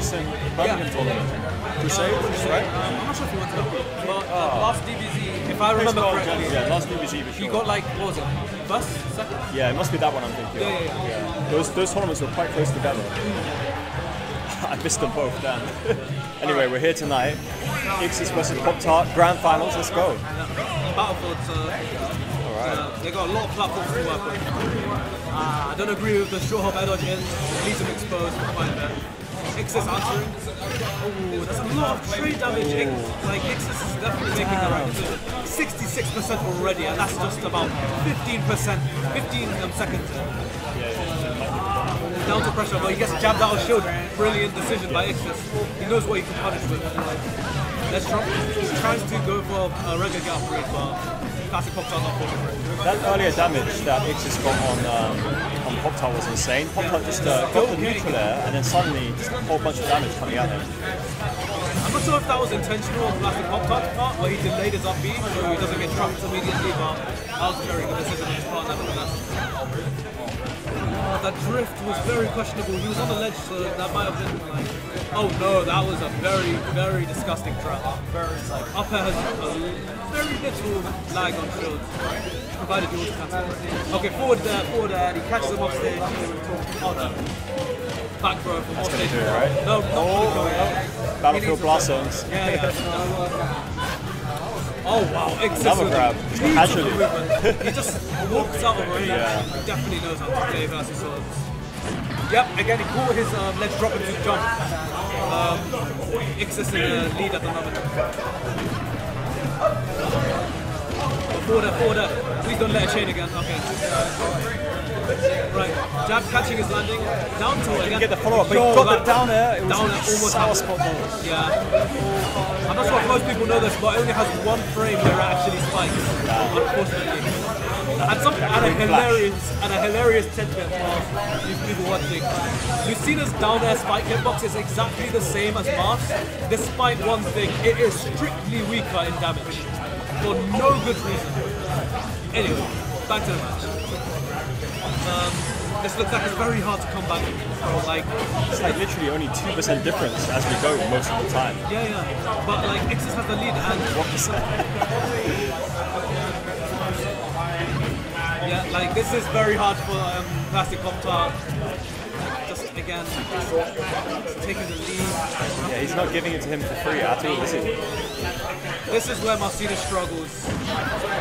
recent Birmingham tournament. Crusade, right? I'm not sure if he went to that one. But last DBZ, if I remember correctly, Yeah, last DBZ for sure. he got like, what was it? First? Second? Yeah, it must be that one I'm thinking. Yeah. Those tournaments were quite close together. I missed them both then. Anyway, we're here tonight. Ixis versus Poptart, grand finals, let's go. Battlefields, they got a lot of platforms to work with. I don't agree with the short hop air dodge in, leaves him exposed quite a bit. Ixis answering. Oh, that's a lot of trade damage. Like, Ixis is definitely making the right decision. 66% already, and that's just about 15 seconds in. Down to pressure, but he gets jabbed out of shield. Brilliant decision by Ixis. He knows what he can punish with. Let's try. He tries to go for a regular get off read, but classic Poptart not falling for it. That earlier damage that Ixis got on Poptart was insane. Poptart just got the neutral there, and then suddenly just a whole bunch of damage coming at him. I'm not sure if that was intentional on classic Poptart's part, where he delayed his up B so he doesn't get trapped immediately, but that was a very good decision on his part, nevertheless. That drift was very questionable. He was on the ledge, so that might have been like... Oh no, that was a very, very disgusting trap. Up air has a very little lag on shields, provided you want to cancel. Okay, forward there, he catches him off stage. Oh no. Back throw from off stage. Right? No, Battlefield blast zones. Yeah. Oh wow, another grab. Beautiful movement. He just walks out of range. He definitely knows how to play versus swords. Yep, again he caught his ledge drop into jump. Ixis in the lead at the moment. Forward. Please don't let it chain again. Okay. Right, jab catching his landing. Down to it again. Get the follow up, but he got the down air. It was down air, almost sour spot moment. Yeah. I'm not sure if most people know this, but it only has one frame where it actually spikes, unfortunately. And a hilarious tidbit for these people watching. Lucina's down air spike hitbox is exactly the same as Mars, despite one thing, it is strictly weaker in damage. For no good reason. Anyway, back to the match. This looks like it's very hard to come back from, like... It's like literally only 2% difference as we go most of the time. Yeah. But like, Ixis has the lead and... 1%. Yeah, like, this is very hard for Classic Poptart. Just, again, taking the lead. Yeah, he's not giving it to him for free at all, is he? This is where Marcina struggles.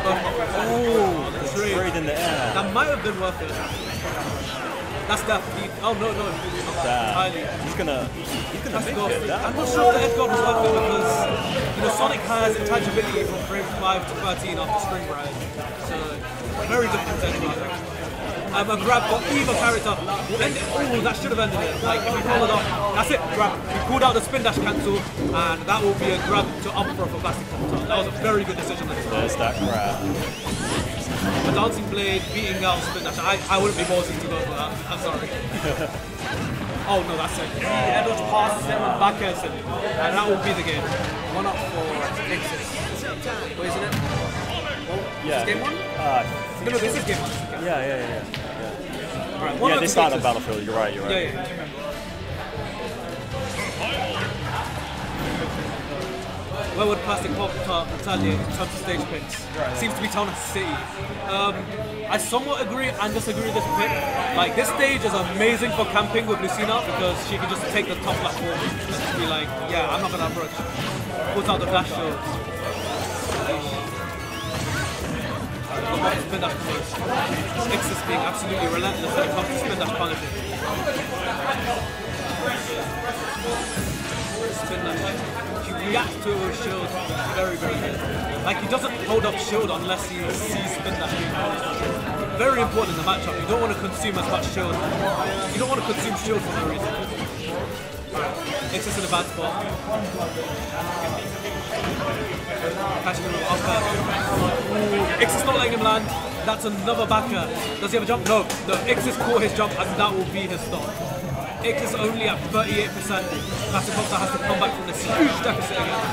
Oh, the trade in the air. That might have been worth it. That's definitely. Oh no, entirely. He's gonna make it. I'm not sure if the edge guard was worth it because Sonic has intangibility from frame 5 to 13 after Spring Ride. So very different edge guard. A grab for either character will end it. Oh, that should have ended it. Like if he followed up, that's it. Grab. He pulled out the spin dash cancel, and that will be a grab to up throw for Classic Poptart. That was a very good decision. There's that grab. The dancing blade beating out spin dash. I wouldn't be ballsy to go for that. I'm sorry. Oh no, that's it. Air dodge passes him and back airs him, and that will be the game. 1 up for Ixis. Wait, isn't it? Yeah. Is this game 1? No, this is game 1. Yeah. Right, yeah, they start on Battlefield, you're right. Yeah. Where would Plastic Poptart retaliate in terms of stage picks? Seems to be Town City. I somewhat agree and disagree with this pick. Like, this stage is amazing for camping with Lucina because she can just take the top platform and just be like, yeah, I'm not gonna approach. Pulls out the flash shield. Spin dash punish. Ixis being absolutely relentless when it comes to spin dash punishing. Spin dash. He reacts to his shield very, very good. Like, he doesn't hold up shield unless he sees spin dash being punished. Very important in the matchup. You don't want to consume as much shield. You don't want to consume shield for no reason. Ixis in a bad spot. Catching him up there. Ixis not letting him land. That's another backer. Does he have a jump? No. Ixis caught his jump and that will be his stop. Ixis only at 38%. Classic Poptart has to come back from this huge deficit again.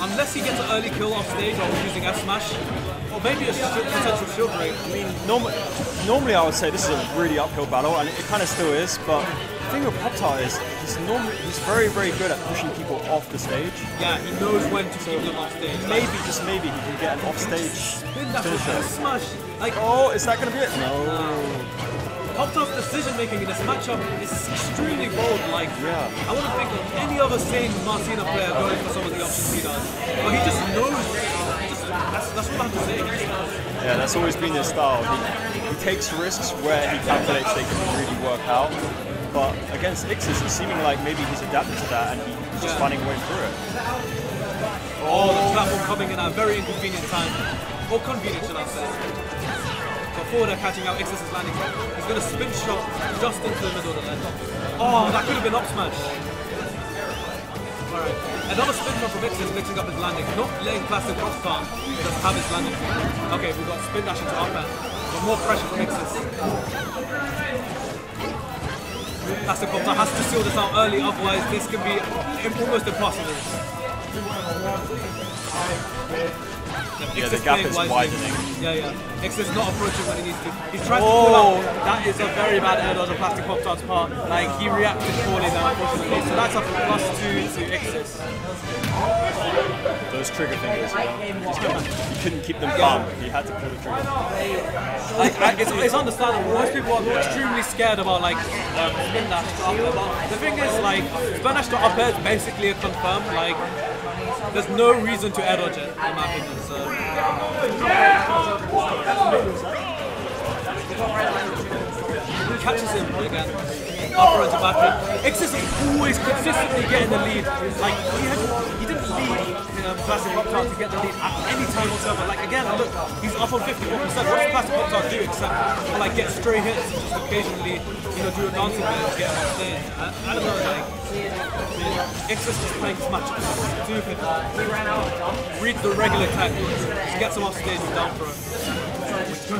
Unless he gets an early kill off stage or using F smash, or maybe a potential shield break. I mean, normally I would say this is a really uphill battle, and it kind of still is, but thing with Poptart is he's very, very good at pushing people off the stage. Yeah, he knows when to keep them off stage. Maybe, just maybe, he can get an off-stage finisher. Smash. Like, oh, is that going to be it? No. Poptart's decision making in this matchup is extremely bold. Like, I wouldn't think of any other sane Martina player going for some of the options he does. But he just knows. That's what I have to say. Yeah, that's always been his style. He takes risks where he calculates they can really work out. But against Ixis, it's seeming like maybe he's adapted to that and he's just finding a way through it. Oh, the platform coming in at a very inconvenient time. Or convenient, should I say. But forward are catching out, Ixis is landing. He's going to spin shot just into the middle of the ledge. Oh, that could have been up smash. Alright, another spin shot from Ixis mixing up his landing. Not letting Plastic Poptart just have his landing. Okay, we've got spin dash into up air. But more pressure from Ixis. Plastic Poptart has to seal this out early, otherwise this can be almost impossible. Yeah, the gap is widening. Yeah. Ixis not approaching when he needs to. He's trying to pull out. That is a very bad air dodge on Plastic Poptart's part. Like, he reacted poorly there, unfortunately. So that's a +2 to Ixis. Those trigger fingers, he couldn't keep them calm. He had to pull the trigger. Like, it's understandable. Most people are extremely scared about like spin dash to up air. But the thing is, like, spin dash to up air is basically a confirm. Like, there's no reason to air dodge it, in my opinion. So. He catches him again. Upper into back. Ixis is always consistently getting the lead. Like, he didn't lead Plastic Poptart to get the lead at any time whatsoever. Like, again, look, he's up on 54%. What does Plastic Poptart do except for, like, get stray hits and just occasionally, do a dancing bit and get him on stage? I don't know, like, Ixis is playing this match stupid. Reads the regular tech, just gets him off stage and down throw.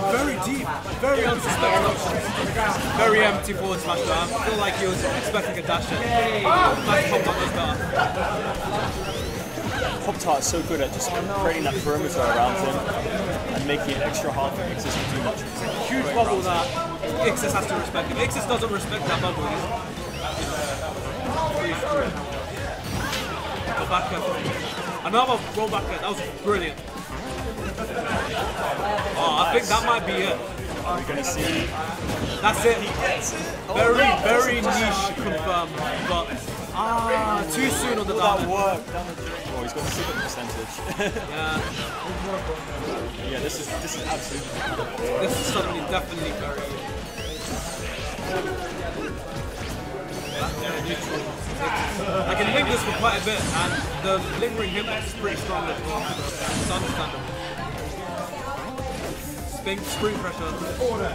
Very deep, very unsuspecting options. Very empty forward smash though. I feel like he was expecting a dash hit. Plastic Poptart was better. Poptart's so good at just creating that perimeter around him and making it extra hard for Ixis to do much. It's a huge bubble that Ixis has to respect. If Ixis doesn't respect that bubble, he's go back there. Another roll back there. That was brilliant. Oh, I think that might be it. Are we going to see? That's it. Very, very niche confirmed, but too soon on the down. Oh, he's got a secret percentage. Yeah, this is absolutely. This is suddenly definitely very. I can link this for quite a bit, and the lingering hitbox is pretty strong as well. It's understandable. Spring pressure.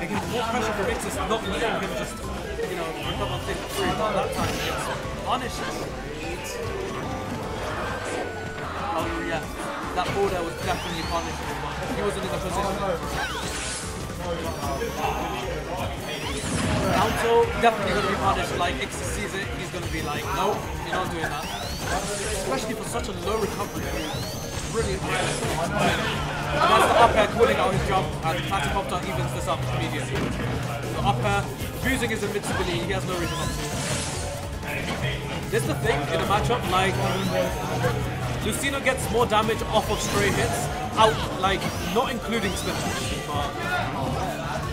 Again, more pressure for Ixis, not letting him just, recover on things through. But that time, it's punishes. Oh yeah, that border was definitely punishable, but he wasn't in the position. Alto definitely going to be punished. Like, Ixis sees it, he's going to be like, nope, you're not doing that. Especially for such a low recovery. Brilliant. And that's the up air calling out his jump, and Plastic Poptart evens this up immediately. The up air, abusing his invincibility, he has no reason not to. This is the thing in a matchup, like, Lucino gets more damage off of stray hits, like, not including spin dash, but...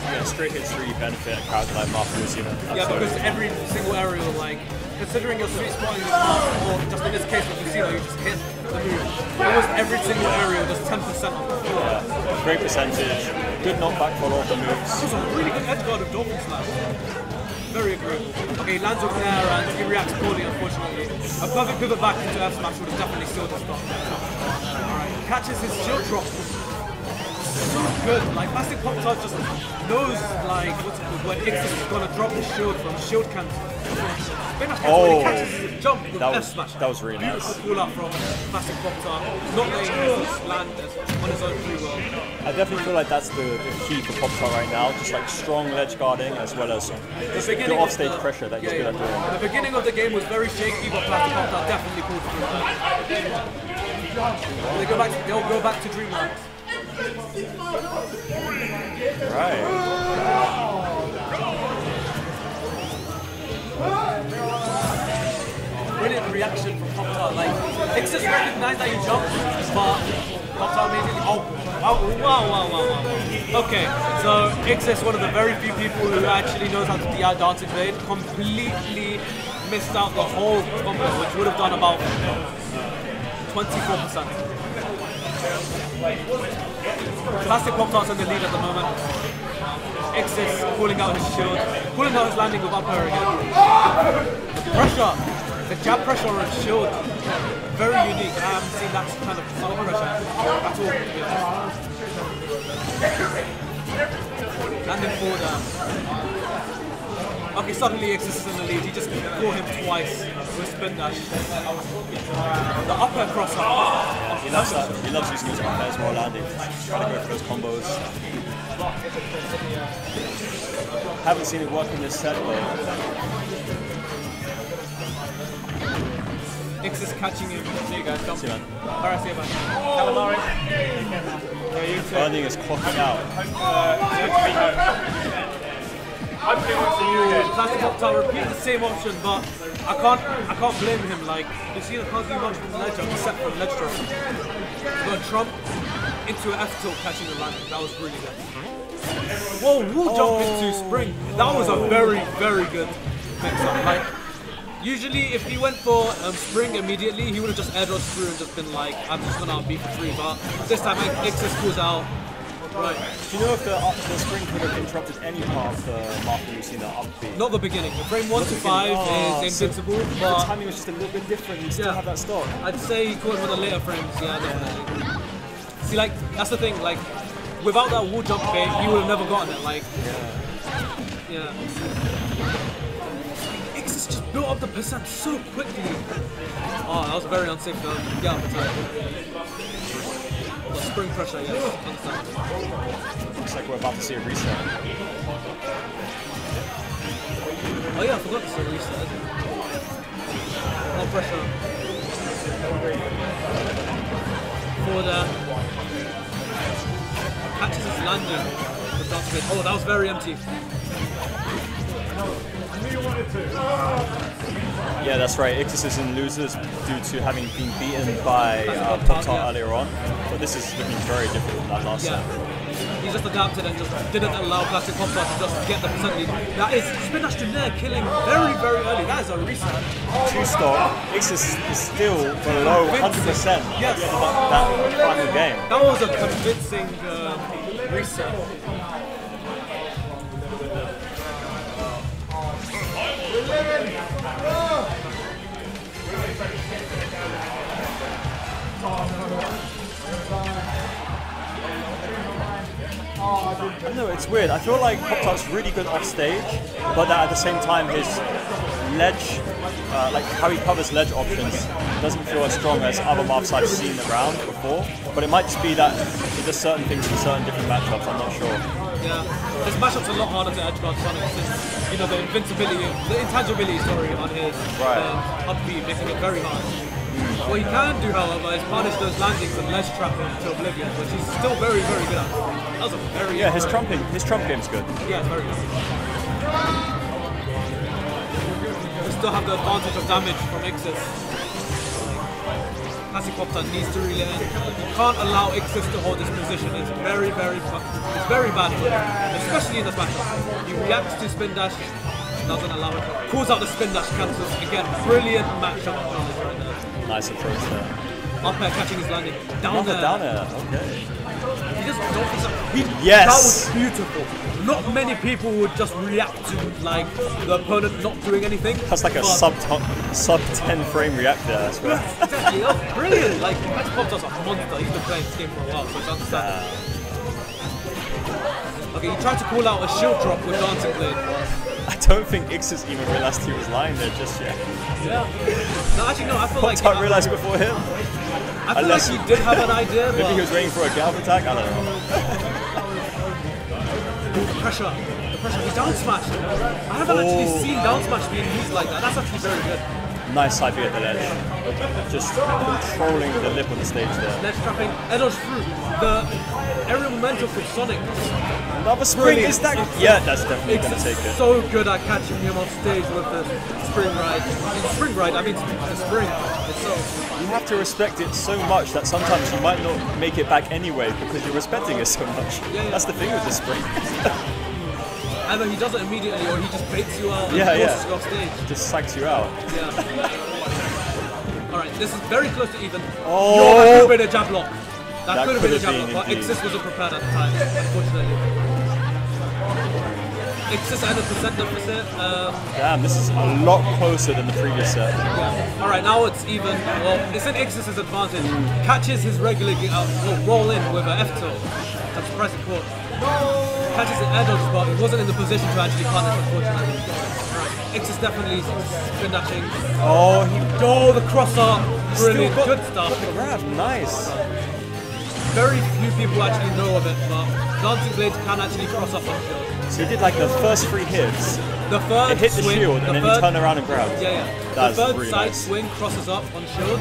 Yeah, straight hits really benefit Caledonian after Lucino. Yeah, because every single aerial, like, considering your sweet spot in your path, or just in this case with Lucino, you just hit the move. Almost every single aerial does 10% off. Yeah, great percentage, good knockback follow off the moves. This is a really good edge guard of Dolphin Slash. Very agreeable. Okay, he lands over there and he reacts poorly, unfortunately. A perfect pivot back into F smash would have definitely sealed the stop. Alright, catches his shield drop. So good, like Plastic Poptart just knows like when Ixis is gonna drop his shield from shield cancel. When he catches his jump with F smash. That was really nice. Beautiful pull up from Plastic Poptart, not letting Ixis land on his own free will. I definitely feel like that's the key for Poptart right now, just like strong ledge guarding as well as the offstage pressure that he's good at doing. The beginning of the game was very shaky, but Plastic Poptart definitely pulled through. They'll go back to Dreamland. Right. Brilliant reaction from Poptart. Like, Ixis recognized that he jumped, but Poptart immediately. Oh, wow. Okay, so Ixis, one of the very few people who actually knows how to DI dancing blade, completely missed out the whole combo, which would have done about 24%. Classic Poptart's in the lead at the moment. Ixis pulling out his shield, pulling out his landing with up air again. The pressure, the jab pressure on his shield, very unique. I haven't seen that kind of solid pressure at all. Landing forward. Okay, suddenly Ixis is in the lead. He just caught him twice with spin dash. The up air crosser. He loves that. He loves using his up airs while landing. Trying to go for those combos. Haven't seen it work in this set though. Ixis catching him. See you guys. Jump. See you, man. Alright, see you, man. Caledonian. Yeah, you too. Burning is clocking out. Classic Poptart repeat the same option, but I can't blame him. Like, you see, I can't do much from the ledge up except for the ledge drop. Got a trump into an F tilt catching the landing. That was really good. Whoa, wall jump into spring. That was a very, very good mix up. Like, usually if he went for spring immediately, he would have just air dodged through and just been like, I'm just gonna beat for 3. But this time Ixis pulls out. Right. Do you know if the spring could have interrupted any part of the marker you've seen that upbeat? Not the beginning. The frame 1 to 5 is invincible, but the timing was just a little bit different. You still have that stop. I'd say he caught him with the later frames. Yeah, definitely. See, like, that's the thing. Like, without that wall jump bait, he would have never gotten it. Like, yeah. Ixis just built up the percent so quickly. Oh, that was very unsafe. Get out of the time. Spring pressure, yes, understand. Looks like we're about to see a reset. Oh yeah, I forgot to see a reset. No pressure. Forward there. Catches his landing. Oh, that was very empty. Yeah, that's right. Ixis is in losers due to having been beaten by Poptart earlier on. But this is looking very different from that last set. He just adapted and just didn't allow classic Poptart to just get the percent lead. That is spin dash to nair, killing very, very early. That is a reset. 2-stock. Ixis is still below 100%. Yes. That final game. That was a convincing reset. I know, it's weird. I feel like Poptart's really good off stage, but that at the same time his ledge, like how he covers ledge options, doesn't feel as strong as other maps I've seen around before. But it might just be that he does certain things for certain different matchups, I'm not sure. Yeah, this matchup's a lot harder to edge guard Sonic since, you know, the intangibility, on his upbeat, making it very hard. What he can do, however, is punish those landings and ledge trap him to oblivion, which he's still very, very good at. That was a very his trump game's good. Yeah, it's very good. We still have the advantage of damage from Ixis. Classic Poptart needs to reel it in. You can't allow Ixis to hold this position. It's very, very bad for him, especially in this matchup. He reacts to spin dash, doesn't allow it. Pulls out the spin dash, cancels. Again, brilliant matchup knowledge right there. Nice approach there. Up air catching his landing. Down there. Down air, okay. He just don't think so. Yes! That was beautiful. Not many people would just react to like the opponent not doing anything. That's like a sub 10 frame reactor, I swear. Exactly, that was brilliant. Like, that's Poptart's a monster. He's been playing this game for a while, so it's understandable. Okay, he tried to call out a shield drop with Dancing Blade. I don't think Ixis even realized he was lying there just yet. Yeah. No, actually, no, I feel like... Poptart realized before him. I feel like he did have an idea, maybe he was waiting for a Galv attack, I don't know. The pressure. He down smashed. I haven't actually seen down smash being used like that. That's actually very good. Nice side B at the ledge. Just controlling the lip of the stage there. Ledge trapping, air dodge through. The aerial momentum from Sonic. Another spring, is that? Yeah, that's definitely going to take it. So good at catching him off stage with the spring ride. Spring ride, I mean the spring. It's so... You have to respect it so much that sometimes you might not make it back anyway because you're respecting it so much. Yeah. That's the thing with the spring. Either he does it immediately or he just baits you out and forces you off stage. Just psychs you out. Yeah. Alright, this is very close to even. Oh! Yo, that could have been a jab lock. That could have been a jab been, lock, but Ixis wasn't prepared at the time, unfortunately. Ixis had a percent deficit. Damn, this is a lot closer than the previous set. Yeah. Alright, now it's even. Well, it's in Ixis' advantage. Catches his regular roll in with an F tilt. That's pressing court. Catches an air dodge, but he wasn't in the position to actually punish, unfortunately. Right. Ixis definitely spin dashing. Oh, the cross up. Brilliant. Good stuff. The grab, nice. Very few people actually know of it, but Dancing Blades can actually cross up on shield. So he did like the first 3 hits. The third it hit the swing, shield and then he turned around and grabbed. Yeah. That's the third really side nice. swing crosses up on shield,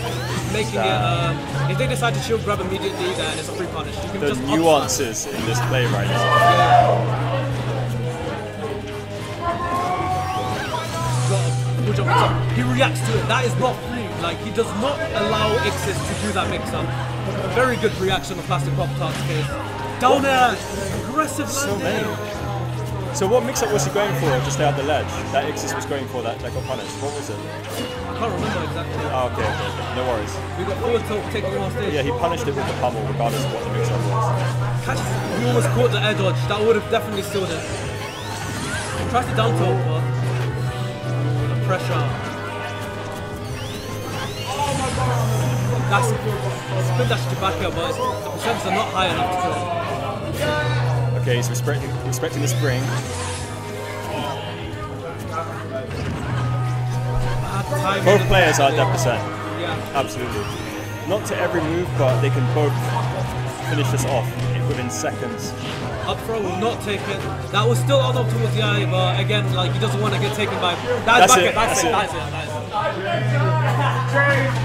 making it. If they decide to shield grab immediately, then it's a free punish. You can The just nuances in this play right now. He reacts to it. That is not free. Like, he does not allow Ixis to do that mix-up. Very good reaction of Plastic Pop-Tart's case. Down air, aggressive landing. So many. So what mix-up was he going for just out the ledge? That Ixis was going for that got punished. What was it? I can't remember exactly. Oh, okay. No worries. We got forward tilt taking him off stage. Yeah, he punished it with the pummel regardless of what the mix-up was. Catches. He almost caught the air dodge. That would have definitely sealed it. Tries to down tilt, but the pressure. That's spin dash to back up, but the percents are not high enough to kill him. Okay, he's respecting the spring. Both players are at that percent. Yeah. Absolutely. Not to every move, but they can both finish this off within seconds. Up throw will not take it. That was still on up towards the eye, but again, like he doesn't want to get taken by. That's it.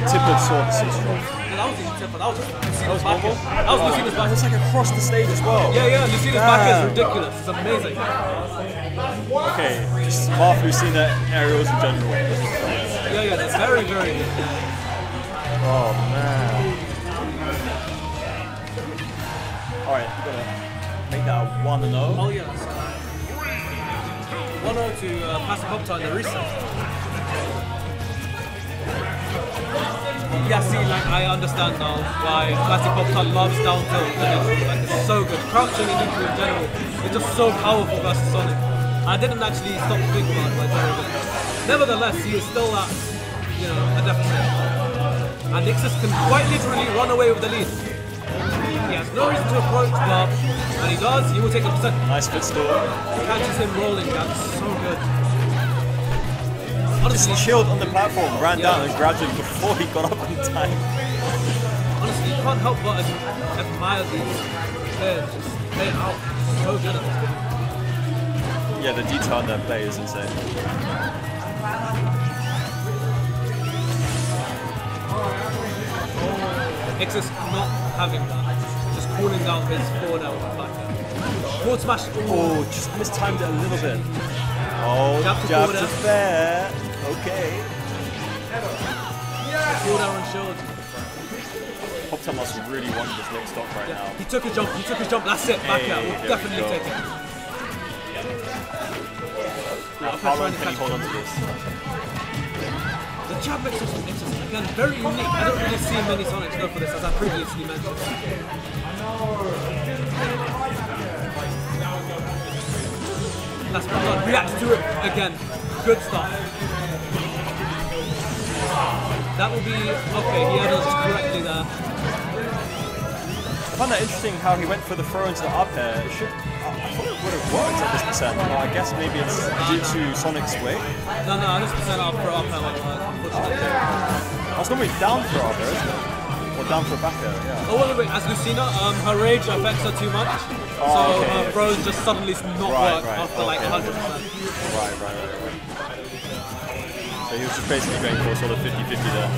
Tippered sword so strong. That was even tipper. That was just Lucina's back. That was Lucina's back. It's like across the stage as well. Yeah. Lucina's back is ridiculous. It's amazing. Okay, just half Lucina aerials in general. Yeah, that's very good. Oh man. Alright, we're gonna make that a 1-0. Oh yeah. 1-0 to pass the Poptart in the reset. Yeah, see, like I understand now why Plastic Poptart loves down tilt. Like it's so good. Crouching and neutral in general, it's just so powerful versus Sonic. I didn't actually stop to think about it, but it's very good. Nevertheless, he is still at, a deficit. And Ixis can quite literally run away with the lead. He has no reason to approach, but when he does, he will take the percent. Nice footstool. Catches him rolling, that's so good. Honestly, just chilled on the platform, ran down and grabbed him before he got up in time. Honestly, you can't help but admire these players. Just play it out. So good at this. Yeah, the detail in their play is insane. Ixis not having that. Just calling out his forward out with back there. Forward smash. Oh, just mistimed it a little bit. Oh, jab to fair. Okay. Forward out on shield. Poptart must really want this next stock right now. He took a jump, that's it, back out. We'll definitely take it. How long can he hold on to this? The jab mix of Ixis, again, very unique. I don't really see many Sonics go for this, as I previously mentioned. That's Poptart reacts to it again. Good stuff. That will be okay. He handles it correctly there. I found that interesting how he went for the throw into the up air. I thought it would have worked at this percent. Well, I guess maybe it's due to Sonic's weight. No, this percent up for up air won't work, unfortunately. I was normally down for up air, isn't it? Or down for a back air, yeah. Oh, wait. As Lucina, her rage affects her too much. So her throws just suddenly not work after like 100%. Right. So he was just basically going for sort of 50-50 there.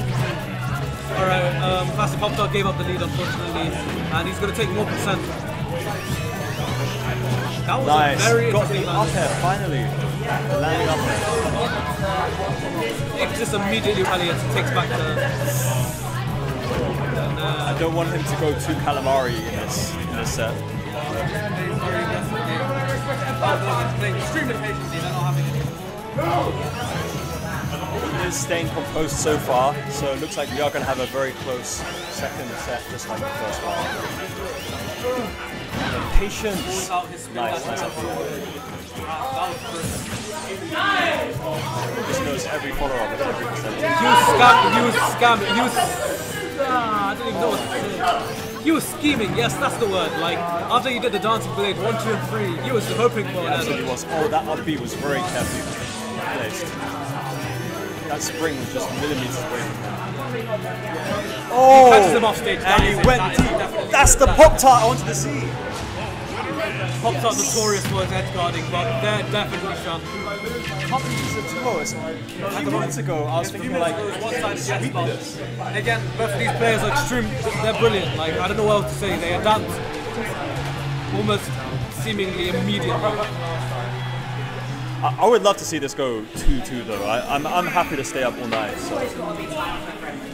Alright, Plastic Poptart gave up the lead unfortunately, and he's going to take more percent. That was nice. a very Got the interesting up air finally. Landing up air. Ixis immediately retaliates and takes back the... I don't want him to go too calamari in this set. He is staying composed so far, so it looks like we are going to have a very close second set, just like the first one. Patience. Nice up here. Just knows every follow-up of every percentage. I don't even know what to say. He was scheming, yes, that's the word. Like, after he did the dancing blade 1, 2, and 3, he was hoping for it. Absolutely was. Oh, that upbeat was very carefully placed. That spring was just millimeters away from him. Oh! He catches him off stage. And he went deep. That's the Poptart I wanted to see. Poptart notorious for his edge guarding, but they're definitely shunned. Can't believe he's a duo. It's like, a few minutes ago, I was thinking like, sweep this. Again, both of these players are extreme. They're brilliant. Like, I don't know what else to say. They adapt almost seemingly immediately. I would love to see this go 2-2 though. I'm happy to stay up all night. So.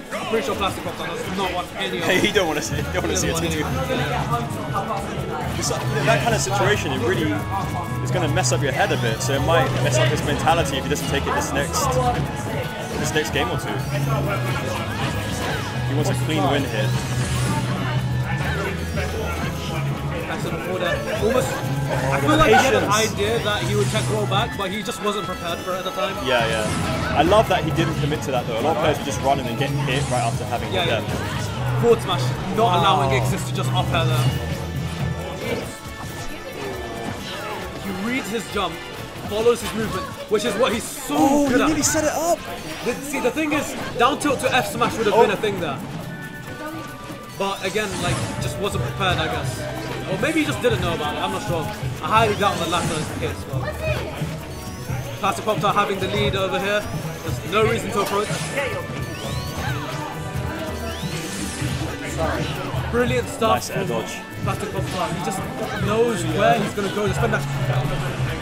I'm pretty sure Plastic Poptart does not want any of it. Hey, he don't want to see it 2-2. That kind of situation, it really is going to mess up your head a bit. So it might mess up his mentality if he doesn't take it this next game or two. He wants a clean win here. Almost, I feel like he had an idea that he would check roll back, but he just wasn't prepared for it at the time. Yeah. I love that he didn't commit to that though. A lot of players would just run and then get hit right after having hit them. Forward smash, not allowing Ixis to just up air there. He reads his jump, follows his movement, which is what he's so good at. He really set it up! See, the thing is, down tilt to F smash would have been a thing there. But again, like, just wasn't prepared, I guess. Or maybe he just didn't know about it, I'm not sure. I highly doubt the latter is the case. But Plastic Poptart having the lead over here. There's no reason to approach. Brilliant stuff. Nice air dodge. Plastic Poptart. He just knows where he's going to go. The spin dash.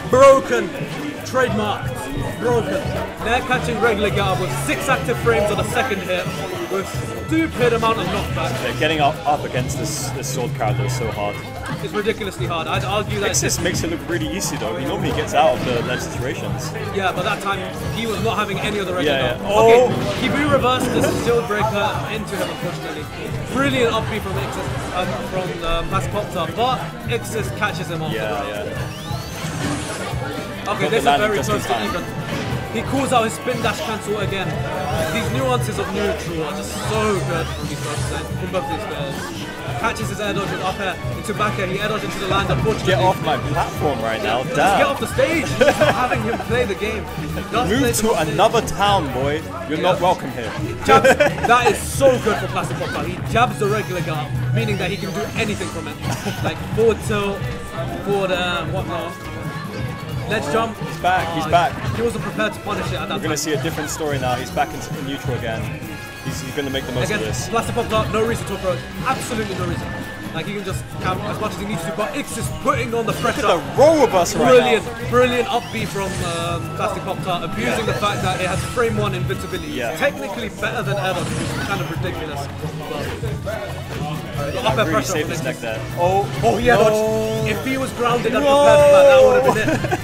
Broken. Trademarked. Broken. They're catching regular guard with 6 active frames on the second hit with stupid amount of knockback. They're getting up against this sword character is so hard. It's ridiculously hard. I'd argue that Ixis makes it look really easy though. He normally gets out of the ledge situations. Yeah, but that time he was not having any other regular guard. Oh. Okay, he reversed the shield breaker into him unfortunately. Brilliant upbeat from Ixis, from Plastic Poptart, but Ixis catches him off the ground. Okay, this is very close to even. He calls out his spin dash cancel again. These nuances of neutral are just so good from both these players. Catches his air dodge with up air into back air. He air dodge into the land. Unfortunately, get off my platform right now. Damn. Just get off the stage. He's not having him play the game. Move to another town, boy. You're not welcome here. That is so good for Plastic Poptart. He jabs the regular guard, meaning that he can do anything from it, like forward tilt, forward whatnot. Ledge jump. He's back. He's back. He wasn't prepared to punish it at that time. We're going to see a different story now. He's back in neutral again. He's going to make the most of this. Plastic Poptart, no reason to approach. Absolutely no reason. Like, he can just camp as much as he needs to, but Ixis putting on the pressure. Look at the roll bus right now. Brilliant upbeat from Plastic Poptart, abusing the fact that it has frame 1 invincibility. Yeah. It's technically better than Air Dodge, which is kind of ridiculous. But Up air pressure saved his neck there. Oh, yeah. No. If he was grounded and prepared for that would have been it.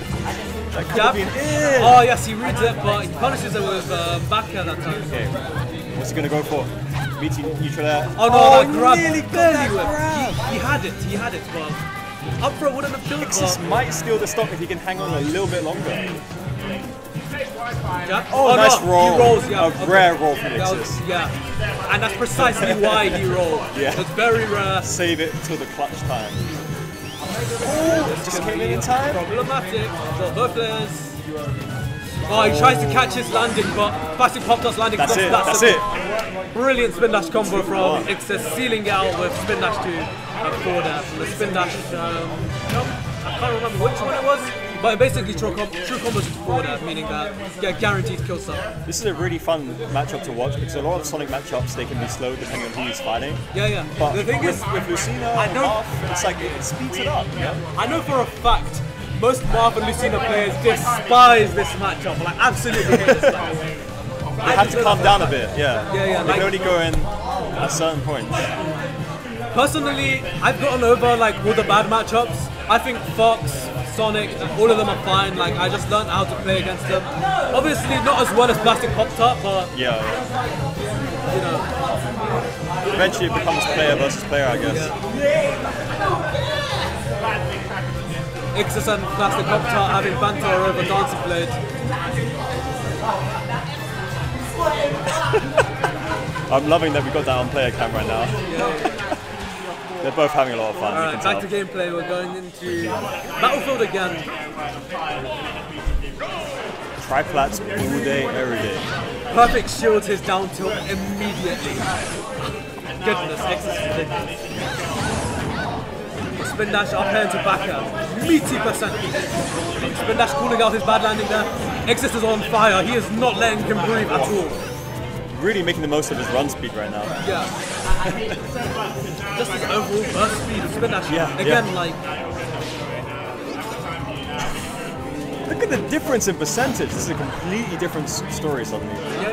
Jab. Oh yes, he reads it, but he punishes it with his back air that time. Okay, what's he going to go for? Meeting neutral air. Oh no, that grab barely whipped. He had it, but up throw wouldn't have killed him. Ixis might steal the stock if he can hang on a little bit longer. Jab. Oh, nice roll. He rolls, yeah. A rare roll from Ixis. Yeah, and that's precisely why he rolled. Yeah. It's very rare. Save it till the clutch time. Oh, just came in time. Problematic for both players. Oh, he tries to catch his landing, but Plastic Poptart's landing. That's it. Brilliant spin dash combo from Ixis, sealing it out with spin dash 2 forward air. The spin dash, I can't remember which one it was. But basically, true combos is forward air, meaning that get guaranteed kill stuff. This is a really fun matchup to watch because a lot of Sonic matchups they can be slow depending on who he's fighting. Yeah, yeah. But the thing is, with Lucina and Marth, it's like it speeds it up. Yeah? I know for a fact most Marth and Lucina players despise this matchup. Like absolutely hate this matchup. They have to calm down a bit. Yeah. Yeah, yeah. They can only go in at certain points. Personally, I've gotten over like all the bad matchups. I think Fox, Sonic, all of them are fine. Like I just learned how to play against them. Obviously, not as well as Plastic Poptart, but yeah, you know, eventually it becomes player versus player, I guess. Yeah. Ixis and Plastic Poptart having banter over Dancing Blade. I'm loving that we got that on player cam right now. Yeah. They're both having a lot of fun. Alright, back to gameplay. We're going into Battlefield again. Triplats all day, every day. Perfect shields his down tilt immediately. Goodness, Ixis is ridiculous. Spin dash up air into back air. Meaty percent. Spin dash calling out his bad landing there. Ixis is on fire. He is not letting him breathe at all. Really making the most of his run speed right now. Yeah. Just his overall burst speed, spin dash. Yeah. Again, like. Look at the difference in percentage. This is a completely different story suddenly. Yeah.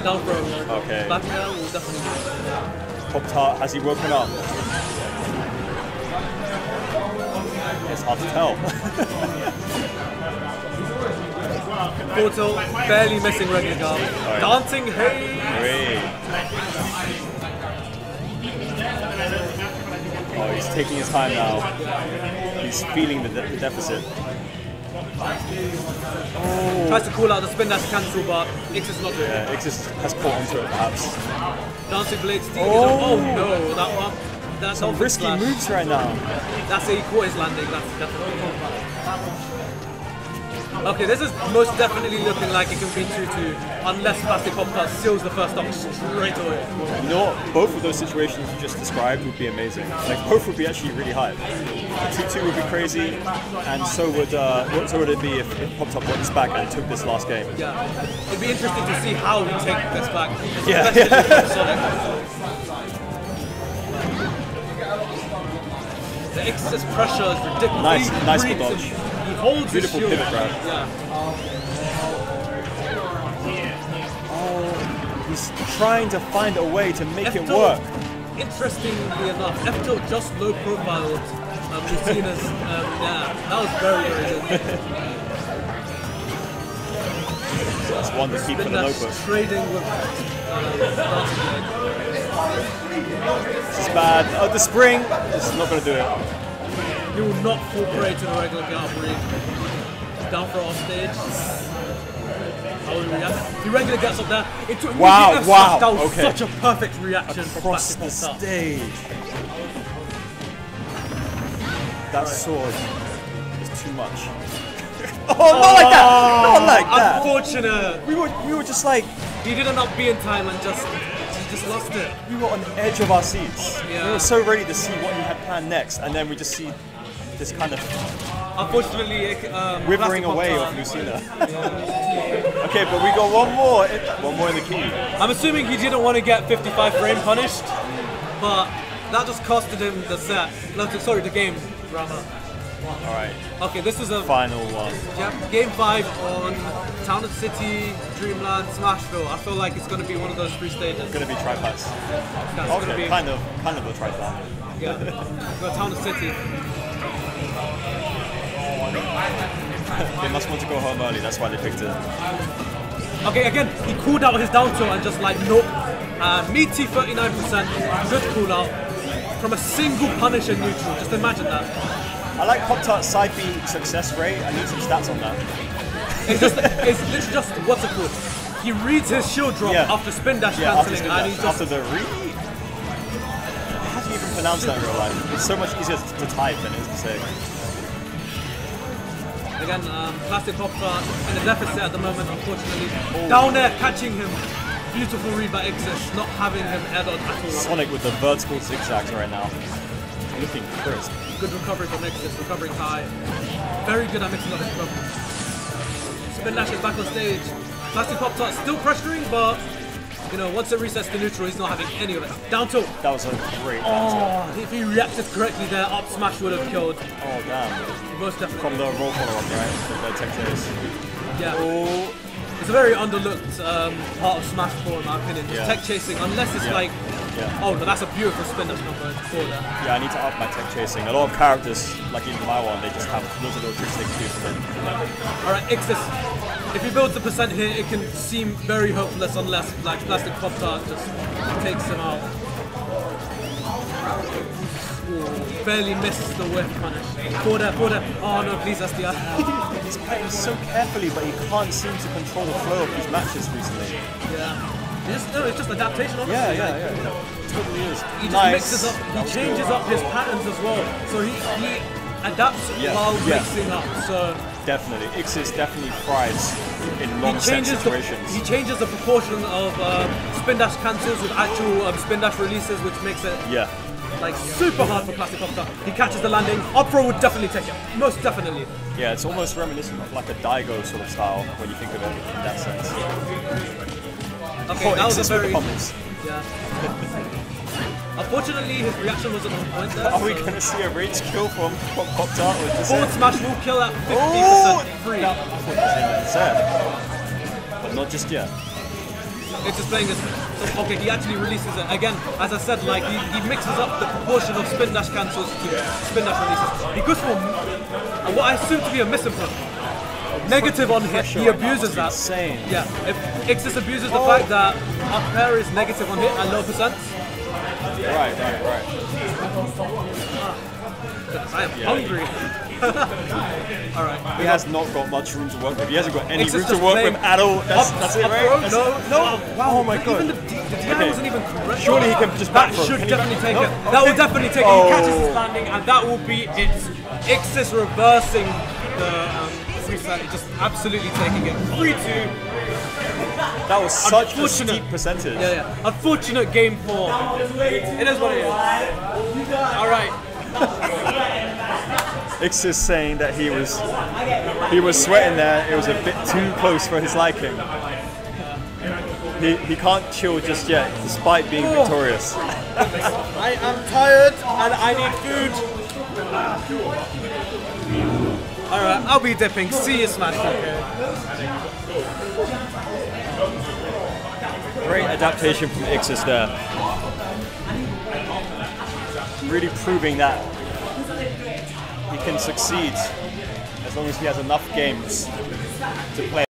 Down throw. Okay. Back air will definitely. Poptart, has he woken up? It's hard to tell. Full tilt, barely missing regular guard. Right. Dancing haze! Great. Oh, he's taking his time now. He's feeling the deficit. Oh. Tries to call out the spin dash cancel, but Ixis not doing it. Yeah, Ixis has caught onto it perhaps. Dancing Blade steal. Oh. Oh no, that one. That's some risky moves right now. That's it, he caught his landing, that's definitely. Okay, this is most definitely looking like it can be 2-2 unless Plastic Poptart seals the first stock straight away. You know what? Both of those situations you just described would be amazing. Like both would be actually really hype. 2-2 would be crazy, and so would it be if Poptart got this back and took this last game. Yeah, it'd be interesting to see how he take this back. Yeah. The Ixis pressure is ridiculous. Nice for dodge. He holds beautiful his shield. pivot grab. Yeah. Oh, he's trying to find a way to make it work. Interestingly enough, F-tilt just low profiled Lucina's. Yeah, that was very, very good. So that's one to keep for the notebook. Trading with Dancing Blade. This is bad. Oh, the spring. This is not going to do it. He will not fall prey to the regular get up read. Down for off stage. How will he react? He regular gets up there. It took wow. That was such a perfect reaction across the stage. That sword is too much. Oh, not like that! Not like that! Unfortunate! We were just like... He didn't up be in time and just lost it. We were on the edge of our seats. Yeah. We were so ready to see what he had planned next, and then we just see this kind of... Unfortunately, withering away of Lucina. Yeah. Okay, but we got one more in the key. I'm assuming he didn't want to get 55 frame punished, but that just costed him the set. No, sorry, the game, rather. Alright. Okay, this is a final one. Yeah, game 5 on Town and City, Dreamland, Smashville. I feel like it's going to be one of those 3 stages. It's going to be triplats. Yeah, okay, be kind of a triplat. Yeah, got Town and City. They must want to go home early, that's why they picked it. Okay, again, he cooled out his down tilt and just like, nope. Meaty 39%, good cool out. From a single punish in neutral, just imagine that. I like Poptart's side B success rate. I need some stats on that. It's literally just, what's it called? He reads his shield drop after spin dash cancelling, and he just... After the read? How do you even pronounce that in real life? It's so much easier to type than it is to say. Again, Plastic Poptart in a deficit at the moment, unfortunately. Oh. Down there, catching him. Beautiful read by Ixis, not having him air dodge at all. Sonic with the vertical zigzags right now. looking crisp. Good recovery from Ixis, recovering high. Very good at mixing up his combos. Spin dash is back on stage. Plastic Poptart still pressuring, but you know, once it resets to neutral, he's not having any of it. Down tilt. That was a great down tilt. If he reacted correctly there, up smash would have killed. Oh damn. Most definitely. From the roll follow-up, right? The tech chase. Yeah. Oh. It's a very underlooked part of Smash 4 in my opinion. Just Yeah. tech chasing, unless it's like, oh no, that's a beautiful spin dash number before that. Yeah, I need to up my tech chasing. A lot of characters, like even my one, they just have loads of little tricks they can do for them. Alright, Ixis. If he builds the percent here, it can seem very hopeless unless like Plastic Poptart just takes him out. Ooh, barely misses the whiff punish. Forward air. Oh no, please SDI. He's playing so carefully, but he can't seem to control the flow of these matches recently. Yeah. It's just adaptation, honestly. Yeah. It totally is. He just mixes up, he changes up his patterns as well. So he adapts while mixing up. So definitely, Ixis definitely thrives in long set situations. He changes the proportion of spin dash cancels with actual spin dash releases, which makes it like super hard for Plastic Poptart. He catches the landing. Up throw would definitely take it. Most definitely. Yeah, it's almost reminiscent of like a Daigo sort of style when you think of it in that sense. Okay, that was a very... Yeah. Unfortunately, his reaction wasn't on point there. Are we going to see a rage kill from Poptart? Forward smash will kill at 50% free. But not just yet. It's just playing this. Okay, he actually releases it. Again, as I said, like he mixes up the proportion of spin dash cancels to spin dash releases. He goes for what I assume to be a misinput. Negative on hit, he abuses that. Insane. Yeah, if Ixis abuses the fact that up air is negative on hit and low percent. Right. I am hungry. Alright. He has not got much room to work with. He hasn't got any room to work with at all. That's it, right? No. Wow, oh my god. Even the DI wasn't even correct. Surely he can just back throw. That should definitely take it. That will definitely take it. He catches his landing, and that will be it. Ixis reversing the reset, just absolutely taking it. 3-2. That was such a steep percentage. Yeah. Unfortunate game 4. It is what it is. Alright. Ixis saying that he was sweating there. It was a bit too close for his liking. He can't chill just yet, despite being victorious. I am tired and I need food. Alright, I'll be dipping. See you, Smash. Great adaptation from Ixis there. Really proving that he can succeed as long as he has enough games to play.